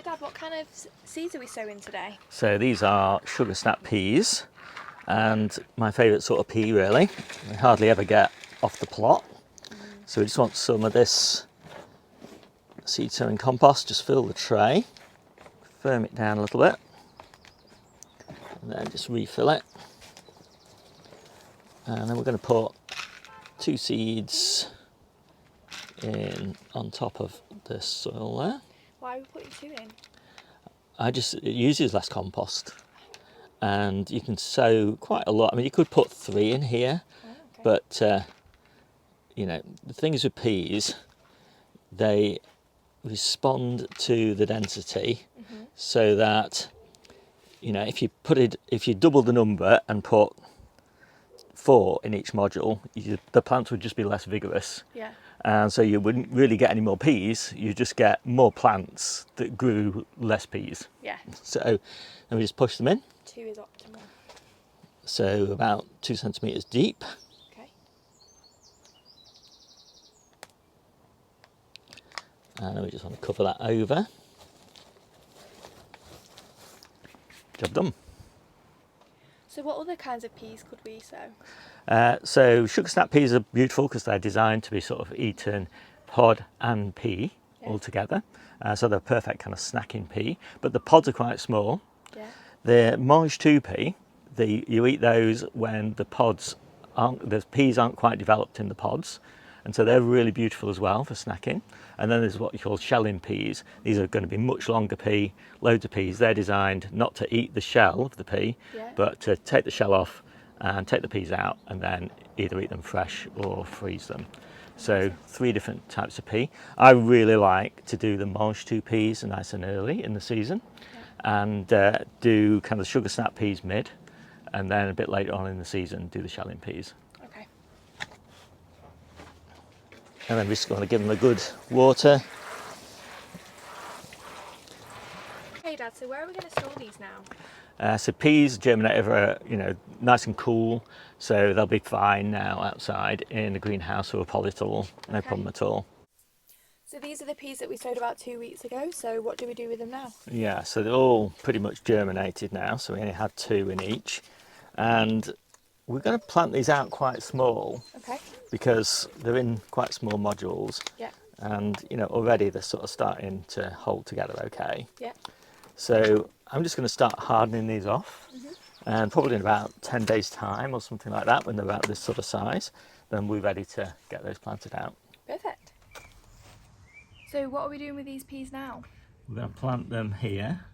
Dad, what kind of seeds are we sowing today? So these are sugar snap peas, and my favourite sort of pea really. They hardly ever get off the plot. So we just want some of this seed sowing compost, just fill the tray, firm it down a little bit, and then just refill it. And then we're going to put 2 seeds in on top of this soil there. Why are we putting 2 in? It uses less compost, and you can sow quite a lot. I mean, you could put 3 in here, Okay. but you know, the thing is with peas, they respond to the density, so that, you know, if you double the number and put 4 in each module, the plants would just be less vigorous. Yeah. And so you wouldn't really get any more peas, you just get more plants that grew less peas. Yeah. So then we just push them in. 2 is optimal. So about 2 centimetres deep. Okay. And then we just want to cover that over. Job done. So what other kinds of peas could we sow? So sugar snap peas are beautiful because they're designed to be sort of eaten pod and pea all together. So they're a perfect kind of snacking pea, but the pods are quite small. Yeah. The mange tout pea, you eat those when the peas aren't quite developed in the pods. And so they're really beautiful as well for snacking. And then there's what you call shelling peas. These are going to be much longer pea, loads of peas. They're designed not to eat the shell of the pea, but to take the shell off and take the peas out and then either eat them fresh or freeze them. So 3 different types of pea. I really like to do the mange tout peas nice and early in the season, and do kind of sugar snap peas mid, and then a bit later on in the season do the shelling peas. Okay. And then we're just going to give them a good water. Okay, Dad, so where are we going to store these now? So peas germinate over, nice and cool, so they'll be fine now outside in a greenhouse or a polytunnel, no problem at all. So these are the peas that we sowed about 2 weeks ago, so what do we do with them now? Yeah, so they're all pretty much germinated now, so we only had 2 in each. And we're going to plant these out quite small. Okay. Because they're in quite small modules. Yeah. And, already they're sort of starting to hold together okay. Yeah. So I'm just going to start hardening these off, and probably in about 10 days time or something like that, when they're about this sort of size, then we're ready to get those planted out. Perfect. So what are we doing with these peas now? We're going to plant them here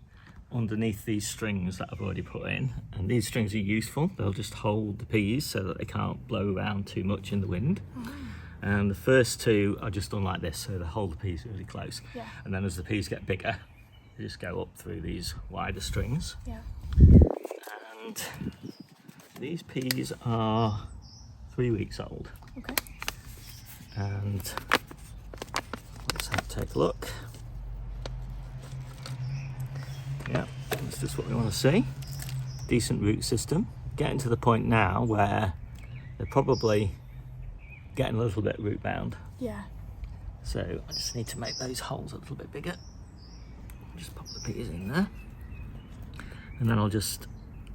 underneath these strings that I've already put in, and these strings are useful. They'll just hold the peas so that they can't blow around too much in the wind. And the first 2 are just done like this, so they hold the peas really close. Yeah. And then as the peas get bigger, they just go up through these wider strings. Yeah. And these peas are 3 weeks old. Okay. And let's take a look. Yeah, that's just what we want to see. Decent root system. Getting to the point now where they're probably getting a little bit root bound. Yeah. So I just need to make those holes a little bit bigger. Just pop the peas in there. And then I'll just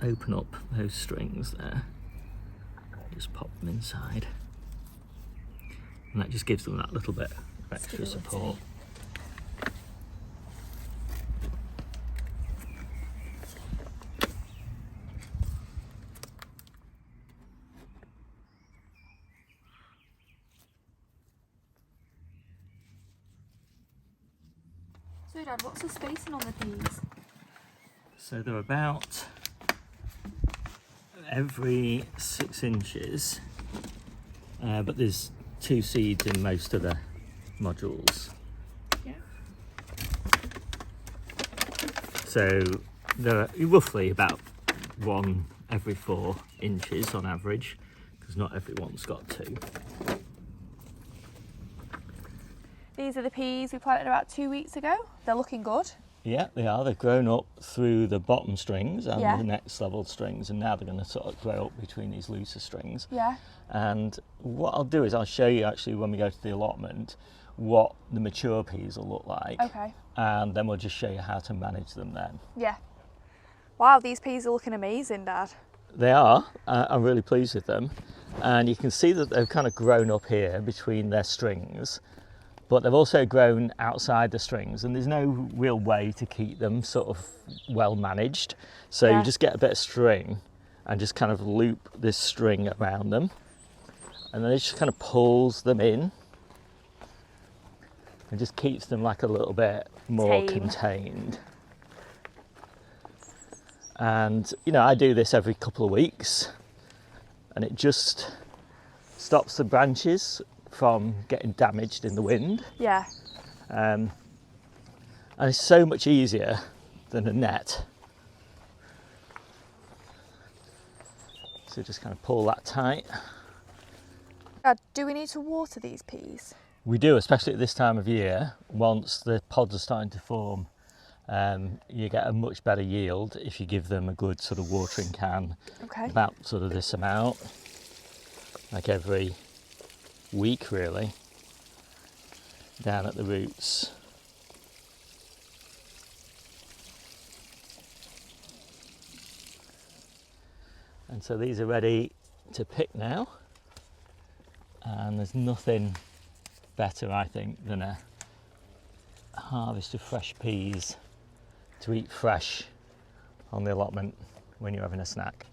open up those strings there. Just pop them inside. And that just gives them that little bit of extra support. So Dad, what's the spacing on the peas? So they're about every 6 inches, but there's 2 seeds in most of the modules. Yeah. So they're roughly about 1 every 4 inches on average, because not everyone's got 2. These are the peas we planted about 2 weeks ago. They're looking good. Yeah, they are. They've grown up through the bottom strings and Yeah. the next level strings, and now they're going to sort of grow up between these looser strings. Yeah. And what I'll do is I'll show you actually when we go to the allotment what the mature peas will look like. Okay. And then we'll just show you how to manage them then. Yeah. Wow, these peas are looking amazing, Dad. They are. I'm really pleased with them. And you can see that they've kind of grown up here between their strings, but they've also grown outside the strings, and there's no real way to keep them sort of well managed. So Yeah. you just get a bit of string and just kind of loop this string around them, and then it just kind of pulls them in and just keeps them like a little bit more Tame. contained. And you know, I do this every couple of weeks, and it just stops the branches from getting damaged in the wind. Yeah. And it's so much easier than a net. So just kind of pull that tight. Dad, do we need to water these peas? We do, especially at this time of year. Once the pods are starting to form, you get a much better yield if you give them a good sort of watering can, Okay. about sort of this amount, like every week really, down at the roots. And so these are ready to pick now, and there's nothing better, I think, than a harvest of fresh peas to eat fresh on the allotment when you're having a snack.